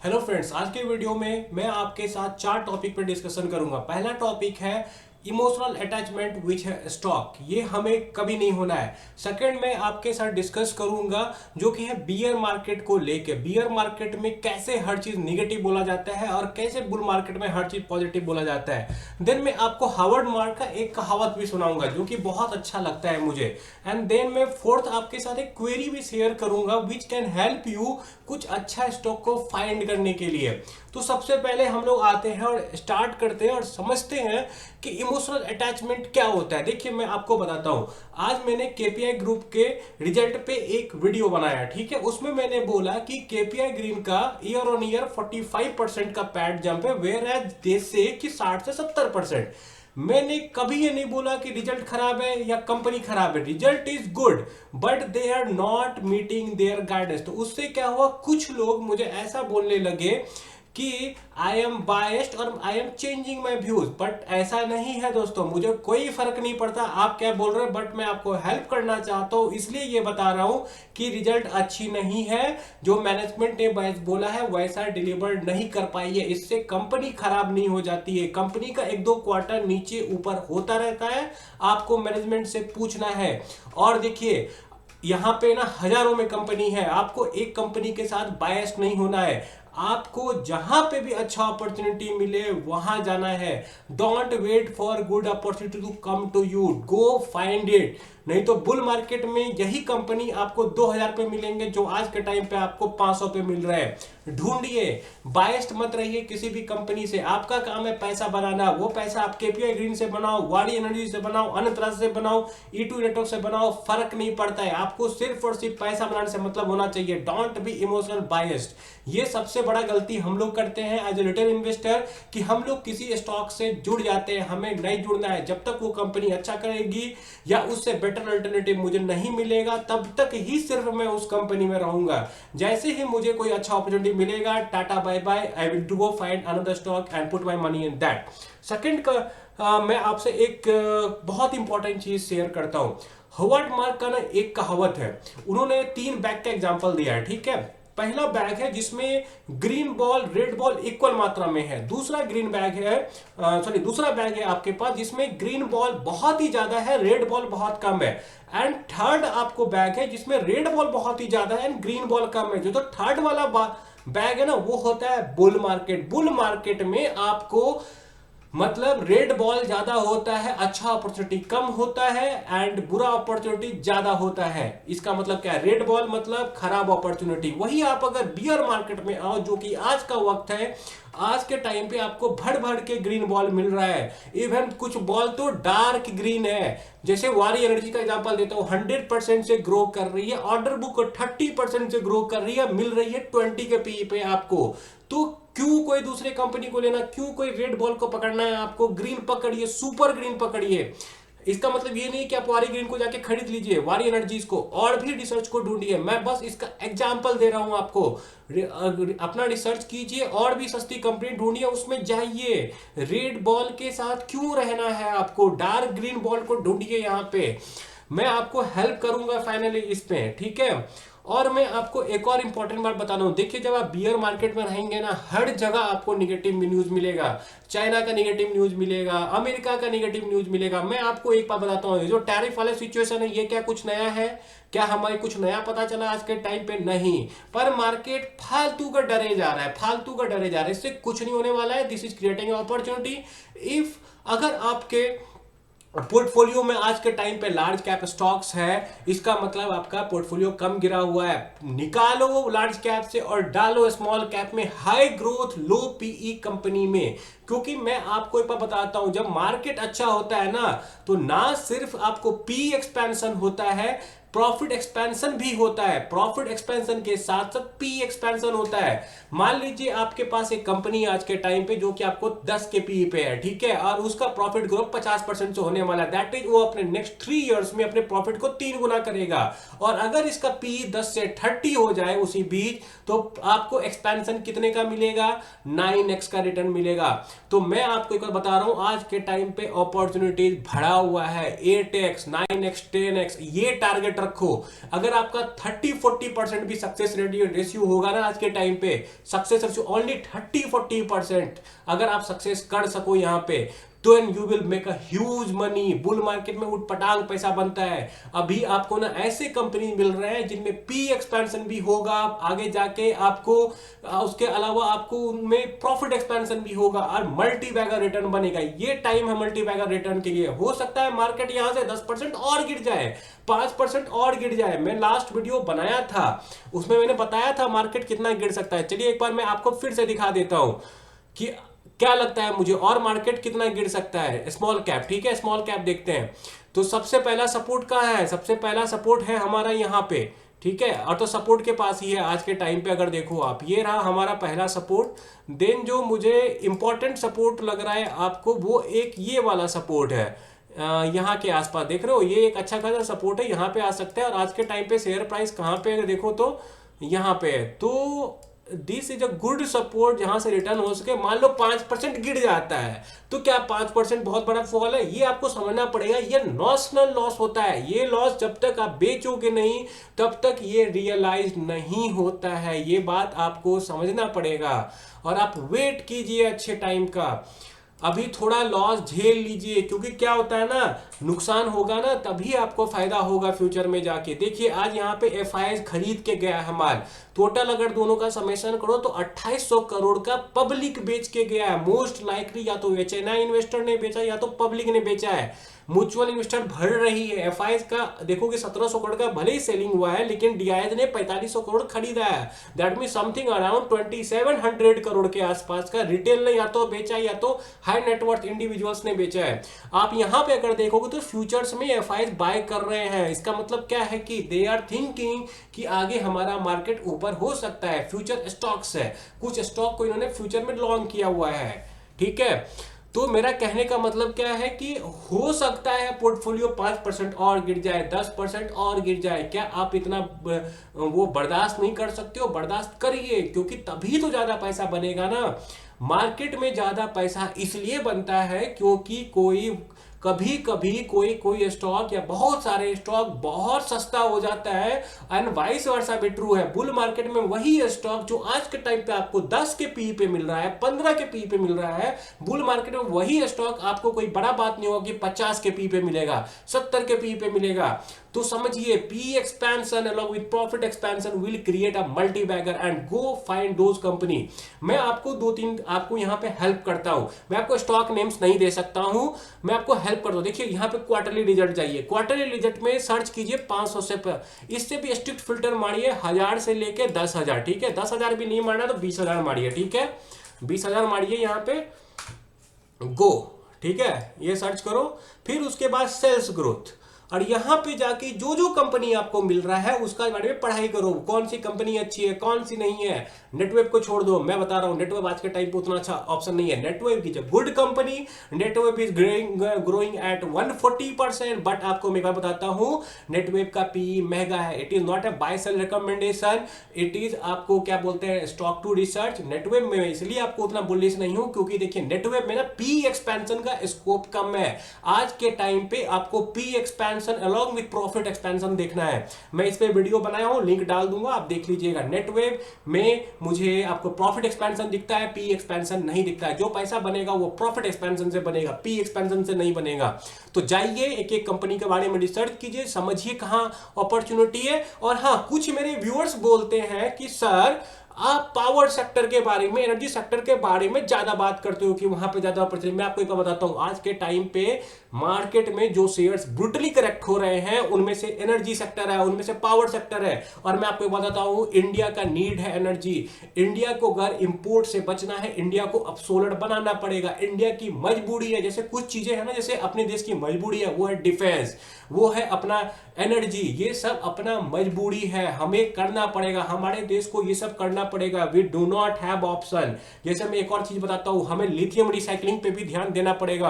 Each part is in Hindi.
हेलो फ्रेंड्स, आज के वीडियो में मैं आपके साथ चार टॉपिक पर डिस्कशन करूंगा। पहला टॉपिक है इमोशनल अटैचमेंट विच है स्टॉक, ये हमें कभी नहीं होना है। सेकंड में आपके साथ डिस्कस करूंगा जो कि है बियर मार्केट को लेके, बियर मार्केट में कैसे हर चीज निगेटिव बोला जाता है और कैसे बुल मार्केट में हर चीज पॉजिटिव बोला जाता है। देन मैं आपको हार्वर्ड मार्क का एक कहावत भी सुनाऊंगा जो कि बहुत अच्छा लगता है मुझे। एंड देन मैं फोर्थ आपके साथ एक क्वेरी भी शेयर करूंगा विच कैन हेल्प यू कुछ अच्छा स्टॉक को फाइंड करने के लिए। तो सबसे पहले हम लोग आते हैं और स्टार्ट करते हैं और समझते हैं कि इमोशनल अटैचमेंट क्या होता है। देखिए मैं आपको बताता हूं, आज मैंने केपीआई ग्रुप के रिजल्ट पे एक वीडियो बनाया, ठीक है। उसमें मैंने बोला कि केपीआई ग्रीन का ईयर ऑन ईयर 45% का पैड जंप है, वेयर एज देश से कि 60 से 70%। मैंने कभी ये नहीं बोला कि रिजल्ट खराब है या कंपनी खराब है। Result is good but they are not meeting their guidance. तो उससे क्या हुआ, कुछ लोग मुझे ऐसा बोलने लगे कि आई एम बायस्ड और I am changing my views, but ऐसा नहीं है दोस्तों। मुझे कोई फर्क नहीं पड़ता आप क्या बोल रहे हो, बट मैं आपको हेल्प करना चाहता हूं, इसलिए ये बता रहा हूं कि रिजल्ट अच्छी नहीं है। जो मैनेजमेंट ने बोला है वैसा डिलीवर नहीं कर पाई है, इससे कंपनी खराब नहीं हो जाती है। कंपनी का एक दो क्वार्टर नीचे ऊपर होता रहता है, आपको मैनेजमेंट से पूछना है। और देखिए यहां पे ना हजारों में कंपनी है, आपको एक कंपनी के साथ बायस नहीं होना है। आपको जहां पे भी अच्छा अपॉर्चुनिटी मिले वहां जाना है। Don't wait for good opportunity to come to you, go find it. नहीं तो बुल मार्केट में यही कंपनी आपको 2000 पे मिलेंगे जो आज के टाइम पे आपको 500 पे मिल रहा है। ढूंढिए, बायस्ड मत रहिए किसी भी कंपनी से। आपका काम है पैसा बनाना, वो पैसा आप केपीआई ग्रीन से बनाओ, वाड़ी एनर्जी से बनाओ, अनंतराज से बनाओ, E2 नेटवर्क से बनाओ, फर्क नहीं पड़ता है। आपको सिर्फ और सिर्फ पैसा बनाने से मतलब होना चाहिए। Don't be emotional biased. ये सबसे बड़ा गलती हम लोग करते हैं एज ए रिटेल इन्वेस्टर कि हम लोग किसी स्टॉक से जुड़ जाते हैं। हमें नहीं जुड़ना है। जब तक वो कंपनी अच्छा करेगी या उससे बेटर अल्टरनेटिव मुझे नहीं मिलेगा तब तक ही सिर्फ मैं उस कंपनी में रहूंगा। जैसे ही मुझे कोई अच्छा अपॉर्चुनिटी मिलेगा, tata bye bye, I will go find another stock and put my money in that. Second का मैं आपसे एक बहुत इंपॉर्टेंट चीज शेयर करता हूं। हार्वर्ड मार्क का ना एक कहावत है, उन्होंने 3 बैग का एग्जांपल दिया है, ठीक है। पहला बैग है जिसमें green ball red ball equal मात्रा में है। दूसरा ग्रीन बैग है दूसरा बैग है आपके पास जिसमें ग्रीन बॉल बहुत ही ज्यादा है, रेड बॉल बहुत कम है। एंड थर्ड आपको बैग है जिसमें रेड बॉल बहुत ही ज्यादा है एंड ग्रीन बॉल कम है। जो तो थर्ड वाला बैग है ना, वो होता है बुल मार्केट। बुल मार्केट में आपको मतलब रेड बॉल ज्यादा होता है, अच्छा अपॉर्चुनिटी कम होता है एंड बुरा अपॉर्चुनिटी ज्यादा होता है। इसका मतलब क्या है, रेड बॉल मतलब खराब अपॉर्चुनिटी। वही आप अगर बियर मार्केट में आओ जो कि आज का वक्त है, आज के टाइम पे आपको भड़ भड़ के ग्रीन बॉल मिल रहा है। इवन कुछ बॉल तो डार्क ग्रीन है। जैसे वारी एनर्जी का एग्जांपल देता हूं, 100% से ग्रो कर रही है, ऑर्डर बुक 30% से ग्रो कर रही है, मिल रही है 20 के पी पे आपको। तो क्यों कोई दूसरे कंपनी को लेना, क्यों कोई रेड बॉल को पकड़ना है आपको। ग्रीन पकड़िए, सुपर ग्रीन पकड़िए। इसका मतलब ये नहीं कि आप वारी ग्रीन को जाके खरीद लीजिए, वारी एनर्जीज को, और भी रिसर्च को ढूंढिए। मैं बस इसका एग्जांपल दे रहा हूं आपको। अपना रिसर्च कीजिए और भी सस्ती कंपनी ढूंढिए, उसमें जाइए। रेड बॉल के साथ क्यों रहना है आपको, डार्क ग्रीन बॉल को ढूंढिए। यहां पे मैं आपको हेल्प करूंगा फाइनली इस पे, ठीक है। और मैं आपको एक और इंपॉर्टेंट बात बता रहा हूं, देखिए जब आप बियर मार्केट में रहेंगे ना, हर जगह आपको निगेटिव न्यूज मिलेगा। चाइना का निगेटिव न्यूज मिलेगा, अमेरिका का निगेटिव न्यूज मिलेगा। मैं आपको एक बात बताता हूं, जो टैरिफ वाला सिचुएशन है ये क्या कुछ नया है, क्या हमें कुछ नया पता चला आज के टाइम पे? नहीं। पर मार्केट फालतू का डरे जा रहा है, फालतू का डरे जा रहा है, इससे कुछ नहीं होने वाला है। This is creating opportunity. If अगर आपके पोर्टफोलियो में आज के टाइम पे लार्ज कैप स्टॉक्स है, इसका मतलब आपका पोर्टफोलियो कम गिरा हुआ है। निकालो वो लार्ज कैप से और डालो स्मॉल कैप में, हाई ग्रोथ लो पीई कंपनी में। क्योंकि मैं आपको एक बार बताता हूं, जब मार्केट अच्छा होता है ना, तो ना सिर्फ आपको पी एक्सपेंशन होता है, प्रॉफिट एक्सपेंशन भी होता है। प्रॉफिट एक्सपेंशन के साथ साथ पी एक्सपेंशन होता है। मान लीजिए आपके पास एक कंपनी आज के टाइम पे जो कि आपको 10 के पी पे है, ठीक है, और उसका प्रॉफिट ग्रोथ 50% से होने वाला है। दैट इज वो अपने नेक्स्ट 3 इयर्स में अपने प्रॉफिट को 3 गुना करेगा। और अगर इसका पी 10 से 30 हो जाए उसी बीच, तो आपको एक्सपेंशन कितने का मिलेगा? 9x का रिटर्न मिलेगा। तो मैं आपको एक बार बता रहा हूं, आज के टाइम पे अपॉर्चुनिटीज भरा हुआ है। 8x 9x 10x ये टारगेट रखो। अगर आपका 30-40% भी सक्सेस रेशियो होगा ना आज के टाइम पे, सक्सेस रेशियो ओनली 30-40%, अगर आप सक्सेस कर सको यहाँ पे, तो you will make a huge money. Bull market में उठपटांग पैसा बनता है। अभी आपको ना ऐसे कंपनी मिल रहे हैं जिनमें पी एक्सपेंशन भी होगा, आगे जाके आपको उसके अलावा आपको उनमें प्रॉफिट एक्सपेंशन भी होगा और मल्टी बैगर रिटर्न बनेगा। ये टाइम है मल्टी बैगर रिटर्न के लिए। हो सकता है मार्केट यहां से 10% और गिर जाए, 5% और गिर जाए। मैं लास्ट वीडियो बनाया था, उसमें मैंने बताया था मार्केट कितना गिर सकता है। चलिए एक बार मैं आपको फिर से दिखा देता हूं कि क्या लगता है मुझे और मार्केट कितना गिर सकता है। स्मॉल कैप, ठीक है, स्मॉल कैप देखते हैं। तो सबसे पहला सपोर्ट कहां है? सबसे पहला सपोर्ट है हमारा यहां पे, ठीक है, और तो सपोर्ट के पास ही है आज के टाइम पे। अगर देखो आप, ये रहा हमारा पहला सपोर्ट। देन जो मुझे इंपॉर्टेंट सपोर्ट लग रहा है आपको, वो एक ये वाला सपोर्ट है यहाँ के आसपास, देख रहे हो, ये एक अच्छा खासा सपोर्ट है, यहाँ पे आ सकता है। और आज के टाइम पे शेयर प्राइस कहाँ पे अगर देखो तो यहाँ पे है। तो this is a good support जहां से रिटर्न हो सके। मान लो 5% गिर जाता है, तो क्या 5% बहुत बड़ा फॉल है? ये आपको समझना पड़ेगा, ये नॉशनल लॉस होता है। ये लॉस जब तक आप बेचोगे नहीं तब तक ये रियलाइज नहीं होता है। ये बात आपको समझना पड़ेगा और आप वेट कीजिए अच्छे टाइम का। अभी थोड़ा लॉस झेल लीजिए, क्योंकि क्या होता है ना, नुकसान होगा ना तभी आपको फायदा होगा फ्यूचर में जाके। देखिए आज यहाँ पे एफआईआई खरीद के गया है माल। टोटल अगर दोनों का समेशन करो तो 2800 करोड़ का पब्लिक बेच के गया है। मोस्ट लाइकली या तो एचएनआई इन्वेस्टर ने बेचा या तो पब्लिक ने बेचा है। म्यूचुअल इन्वेस्टर भर रही है। एफआईआई का देखोगे 1700 करोड़ का भले ही सेलिंग हुआ है, लेकिन डीआईएच ने 4500 करोड़ खरीदा है। That mean something around 2700 crore के आसपास का रिटेल ने या तो बेचा या तो हाई नेटवर्थ इंडिविजुअल्स ने बेचा है। आप यहां पे अगर देखोगे तो फ्यूचर्स में एफआईआई बाय कर रहे हैं। इसका मतलब क्या है कि दे आर थिंकिंग कि आगे हमारा मार्केट ऊपर हो सकता है। फ्यूचर स्टॉक्स है, कुछ स्टॉक को इन्होंने फ्यूचर में लॉन्च किया हुआ है, ठीक है। तो मेरा कहने का मतलब क्या है कि हो सकता है पोर्टफोलियो 5% और गिर जाए, 10% और गिर जाए। क्या आप इतना वो बर्दाश्त नहीं कर सकते हो? बर्दाश्त करिए, क्योंकि तभी तो ज्यादा पैसा बनेगा ना। मार्केट में ज्यादा पैसा इसलिए बनता है क्योंकि कभी कभी कोई स्टॉक या बहुत सारे स्टॉक बहुत सस्ता हो जाता है, एंड वाइस वर्सा भी ट्रू है। बुल मार्केट में वही स्टॉक जो आज के टाइम पे आपको 10 के पी पे मिल रहा है, 15 के पी पे मिल रहा है, बुल मार्केट में वही स्टॉक आपको कोई बड़ा बात नहीं होगी 50 के पी पे मिलेगा, 70 के पी पे मिलेगा। तो समझिए, P expansion along with profit expansion will create a multi bagger and go find those company. मैं आपको 2-3 आपको यहां पे हेल्प करता हूं। मैं आपको स्टॉक नेम्स नहीं दे सकता हूं, मैं आपको हेल्प करता हूं। देखिए यहां पे क्वार्टरली रिजल्ट जाइए, क्वार्टरली रिजल्ट में सर्च कीजिए 500 से इससे भी स्ट्रिक्ट फिल्टर मारिए 1000 से लेके 10,000, ठीक है। 10,000 भी नहीं मारना तो 20,000 मारिए, ठीक है। 20,000 मारिए यहां पे, गो, ठीक है, ये सर्च करो। फिर उसके बाद सेल्स ग्रोथ, और यहां पे जाके जो जो कंपनी आपको मिल रहा है उसका बारे में पढ़ाई करो, कौन सी कंपनी अच्छी है कौन सी नहीं है। नेटवेब को छोड़ दो, मैं बता रहा हूं नेटवेब आज के टाइम पे उतना अच्छा ऑप्शन नहीं है। Netweb is a good company, Netweb is growing at 140%, but आपको मैं बताता हूं नेटवेब का पी महंगा है। It is not a buy sell recommendation, it is आपको क्या बोलते हैं स्टॉक टू रिसर्च। नेटवेब में इसलिए आपको उतना बुलिश नहीं हूं क्योंकि देखिए नेटवेब में ना पी एक्सपेंशन का स्कोप कम है। आज के टाइम पे आपको P expansion along with profit expansion देखना है। मैं इस पे वीडियो बनाया हूं, लिंक डाल दूंगा, आप देख लीजिएगा। नेटवेब में मुझे आपको प्रॉफिट एक्सपेंशन दिखता है, पी एक्सपेंशन नहीं दिखता है। जो पैसा बनेगा वो प्रॉफिट एक्सपेंशन से बनेगा, पी एक्सपेंशन से नहीं बनेगा। तो जाइए एक एक कंपनी के बारे में रिसर्च कीजिए, समझिए कहां अपॉर्चुनिटी है। और हां, कुछ मेरे व्यूअर्स बोलते हैं कि सर आप पावर सेक्टर के बारे में, एनर्जी सेक्टर के बारे में ज्यादा बात करते हो कि वहां पे ज्यादा अपॉर्चुनिटी। मैं आपको एक बात बताता हूं, आज के टाइम पे मार्केट में जो शेयर्स ब्रूटली करेक्ट हो रहे हैं उनमें से एनर्जी सेक्टर है, उनमें से पावर सेक्टर है। और मैं आपको एक बात बताता हूं, इंडिया का नीड है एनर्जी। इंडिया को अगर इंपोर्ट से बचना है, इंडिया को अब सोलर बनाना पड़ेगा। इंडिया की मजबूरी है, जैसे कुछ चीजें है ना, जैसे अपने देश की मजबूरी है वो है डिफेंस, वो है अपना एनर्जी, ये सब अपना मजबूरी है, हमें करना पड़ेगा। हमारे देश को ये सब करना पड़ेगा। We do not have option. जैसे मैं एक और चीज बताता हूं, हमें लिथियम रिसाइकलिंग पे भी ध्यान देना पड़ेगा।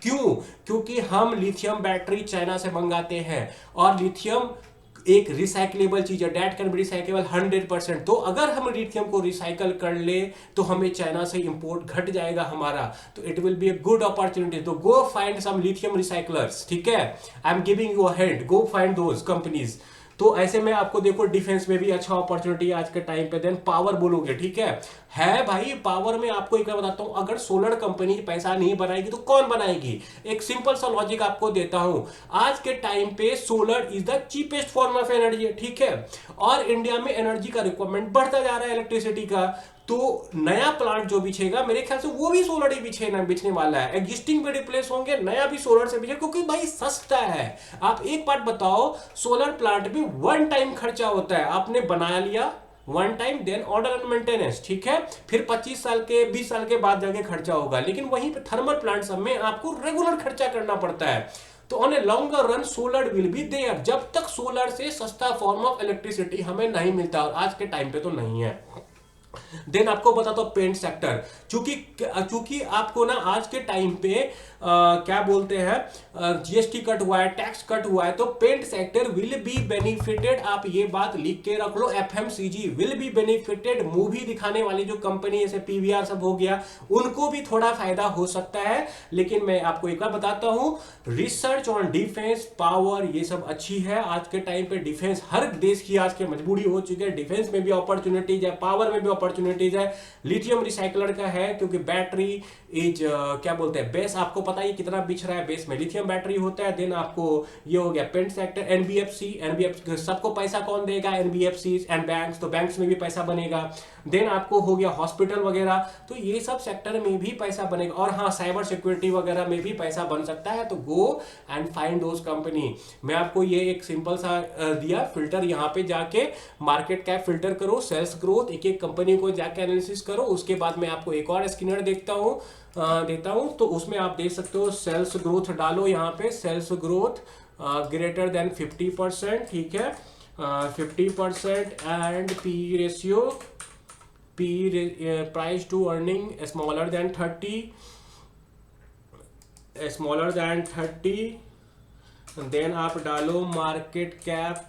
क्यों? क्योंकि हम लिथियम बैटरी चाइना से मंगाते हैं और लिथियम एक रिसाइकलेबल चीज है, डेट कैन बी रिसाइकेबल 100%। तो अगर हम लिथियम को रिसाइकल कर ले तो हमें चाइना से इंपोर्ट घट जाएगा हमारा, तो it will be a good opportunity. तो go find some lithium recyclers, ठीक है। I am giving you a hint, go find those companies. तो ऐसे में आपको देखो डिफेंस में भी अच्छा अपॉर्चुनिटी है आज के टाइम पे। देन पावर बोलोगे, ठीक है भाई। पावर में आपको एक बार बताता हूं, अगर सोलर कंपनी पैसा नहीं बनाएगी तो कौन बनाएगी? एक सिंपल सा लॉजिक आपको देता हूं, आज के टाइम पे solar is the cheapest form of energy, ठीक है। और इंडिया में एनर्जी का रिक्वायरमेंट बढ़ता जा रहा है इलेक्ट्रिसिटी का, तो नया प्लांट जो बिछेगा मेरे ख्याल से वो भी सोलर ही बिछने वाला है। एग्जिस्टिंग भी रिप्लेस होंगे, नया भी सोलर से बिछे, क्योंकि भाई सस्ता है। आप एक बात बताओ, सोलर प्लांट में वन टाइम खर्चा होता है, आपने बना लिया one time, then order and maintenance, ठीक है। फिर 25 साल के 20 साल के बाद जाके खर्चा होगा। लेकिन वहीं पे थर्मल प्लांट सब में आपको रेगुलर खर्चा करना पड़ता है। तो on a longer run solar will be there, जब तक सोलर से सस्ता फॉर्म ऑफ इलेक्ट्रिसिटी हमें नहीं मिलता, और आज के टाइम पे तो नहीं है। देन आपको बताता हूं पेंट सेक्टर, चूंकि आपको ना आज के टाइम पे क्या बोलते हैं, जीएसटी कट हुआ है, टैक्स कट हुआ है, तो paint sector will be benefited. आप ये बात लिख के रख लो, FMCG will be benefited. Movie दिखाने वाली जो कंपनी जैसे पीवीआर सब हो गया, उनको भी थोड़ा फायदा हो सकता है। लेकिन मैं आपको एक बार बताता हूं, रिसर्च ऑन डिफेंस पावर ये सब अच्छी है। आज के टाइम पे डिफेंस हर देश की आज की मजबूरी हो चुकी है। डिफेंस में भी अपॉर्चुनिटीज है, पावर में भी अपॉर्चुनिटीज है। लिथियम रिसाइकलर का है, क्योंकि बैटरी इज क्या बोलते हैं, बेस आपको पता है कितना बिछ रहा है, बेस में लिथियम बैटरी होता है। देन आपको ये हो गया पेंट सेक्टर, एनबीएफसी सबको पैसा कौन देगा, एनबीएफसी एंड बैंक्स, तो बैंक्स में भी पैसा बनेगा। देन आपको हो गया हॉस्पिटल वगैरह, तो ये सब सेक्टर में भी पैसा बनेगा। और हाँ, साइबर सिक्योरिटी वगैरह में भी पैसा बन सकता है। तो go and find those company. मैं आपको ये एक सिंपल सा दिया फिल्टर, यहाँ पे जाके मार्केट कैप फिल्टर करो, सेल्स ग्रोथ, एक एक कंपनी को जाके एनालिसिस करो। उसके बाद मैं आपको एक और स्कैनर देता हूं, तो उसमें आप देख सकते हो सेल्स ग्रोथ डालो, यहाँ पे सेल्स ग्रोथ ग्रेटर देन 50%, ठीक है, 50%, and P ratio, price to earning smaller than 30, then आप डालो मार्केट कैप,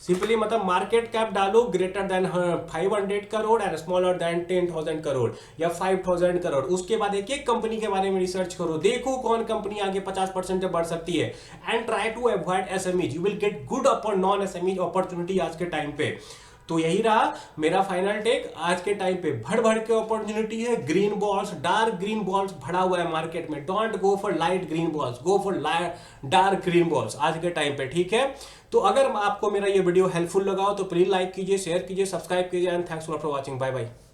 सिंपली मतलब मार्केट कैप डालो greater than 500 crore and smaller than 10,000 crore या 5,000 करोड़। उसके बाद एक एक कंपनी के बारे में रिसर्च करो, देखो कौन कंपनी आगे 50% बढ़ सकती है, and try to avoid SMEs. You will get good upon non SMEs opportunity आज के टाइम पे। तो यही रहा मेरा फाइनल टेक। आज के टाइम पे भड़ के अपॉर्चुनिटी है, green balls, dark green balls भरा हुआ है मार्केट में। Don't go for light green balls, go for dark green balls आज के टाइम पे, ठीक है। तो अगर आपको मेरा ये वीडियो हेल्पफुल लगा हो तो प्लीज लाइक कीजिए, शेयर कीजिए, सब्सक्राइब कीजिए, and thanks for watching. Bye bye.